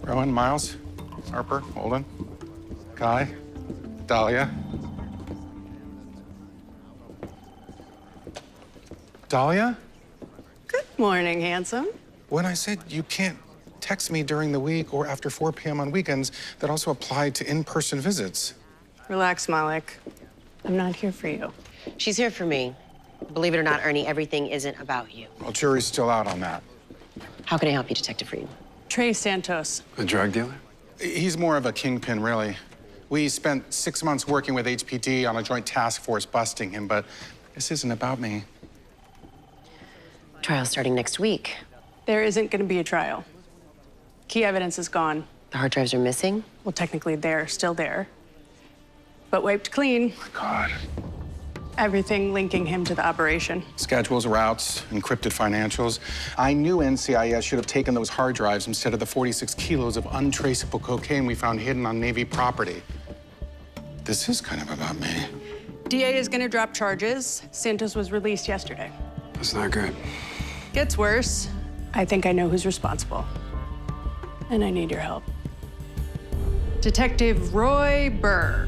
Rowan, Miles, Harper, Holden, Kai, Dahlia. Dahlia? Good morning, handsome. When I said you can't text me during the week or after 4 p.m. on weekends, that also applied to in-person visits. Relax, Malik. I'm not here for you. She's here for me. Believe it or not, Ernie, everything isn't about you. Well, jury's still out on that. How can I help you, Detective Frieden? Trey Santos. A drug dealer? He's more of a kingpin, really. We spent 6 months working with HPD on a joint task force busting him, but this isn't about me. Trial starting next week. There isn't going to be a trial. Key evidence is gone. The hard drives are missing? Well, technically, they're still there, but wiped clean. God. Everything linking him to the operation. Schedules, routes, encrypted financials. I knew NCIS should have taken those hard drives instead of the 46 kilos of untraceable cocaine we found hidden on Navy property. This is kind of about me. DA is going to drop charges. Santos was released yesterday. That's not good. Gets worse. I think I know who's responsible. And I need your help. Detective Roy Burr.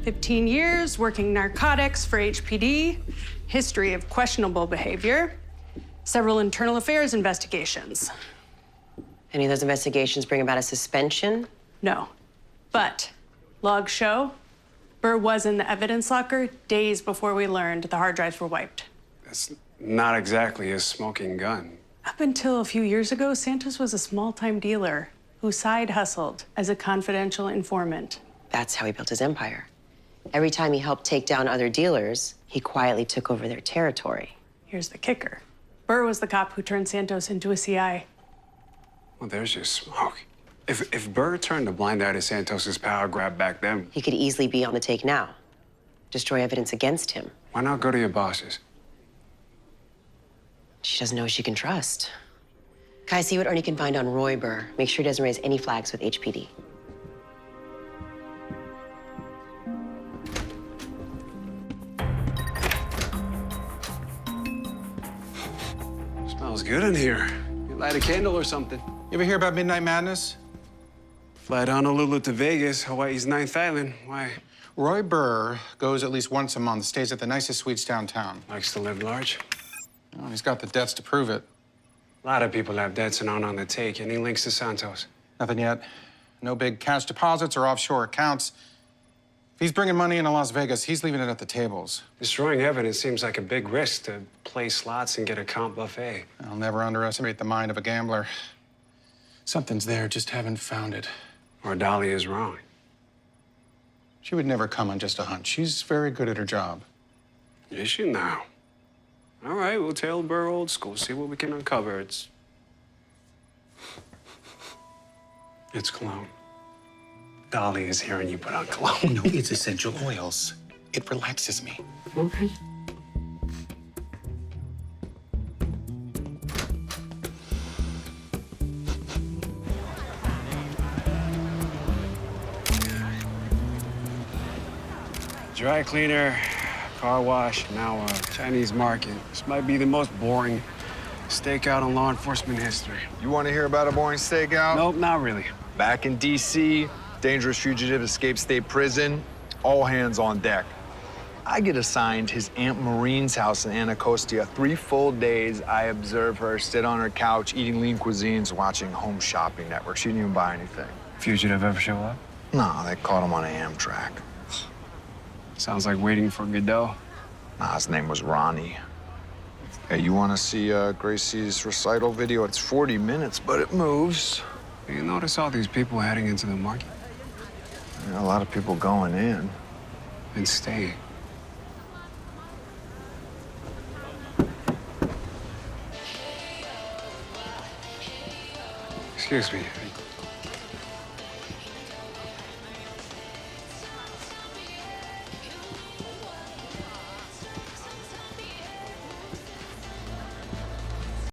15 years working narcotics for HPD, history of questionable behavior, several internal affairs investigations. Any of those investigations bring about a suspension? No, but logs show Burr was in the evidence locker days before we learned the hard drives were wiped. That's not exactly a smoking gun. Up until a few years ago, Santos was a small-time dealer who side hustled as a confidential informant. That's how he built his empire. Every time he helped take down other dealers, he quietly took over their territory. Here's the kicker. Burr was the cop who turned Santos into a CI. Well, there's your smoke. If Burr turned a blind eye to Santos's power grab back then, He could easily be on the take now. Destroy evidence against him. why not go to your bosses? She doesn't know who she can trust. Kai, see what Ernie can find on Roy Burr. Make sure he doesn't raise any flags with HPD. Smells good in here. You light a candle or something. You ever hear about Midnight Madness? Fly to Honolulu to Vegas, Hawaii's 9th island. Why? Roy Burr goes at least once a month, stays at the nicest suites downtown. Likes to live large. Well, he's got the debts to prove it. A lot of people have debts and aren't on the take. Any links to Santos? Nothing yet. No big cash deposits or offshore accounts. If he's bringing money into Las Vegas, he's leaving it at the tables. Destroying evidence seems like a big risk to play slots and get a comp buffet. I'll never underestimate the mind of a gambler. Something's there, just haven't found it. Or Dahlia is wrong. She would never come on just a hunch. She's very good at her job. Is she now? All right, we'll tail Burr old school, see what we can uncover. It's cologne. Dolly is hearing you put on cologne. No, it's essential oils. It relaxes me. Okay. Dry cleaner, car wash, now a Chinese market. This might be the most boring stakeout in law enforcement history. You want to hear about a boring stakeout? Nope, not really. Back in D.C., dangerous fugitive escaped state prison, all hands on deck. I get assigned his Aunt Marine's house in Anacostia. 3 full days, I observe her sit on her couch, eating lean cuisines, watching Home Shopping Network. She didn't even buy anything. Fugitive ever show up? No, they caught him on an Amtrak. Sounds like waiting for Godot. Nah, his name was Ronnie. Hey, you want to see Gracie's recital video? It's 40 minutes, but it moves. You notice all these people heading into the market A lot of people going in. and staying. Excuse me.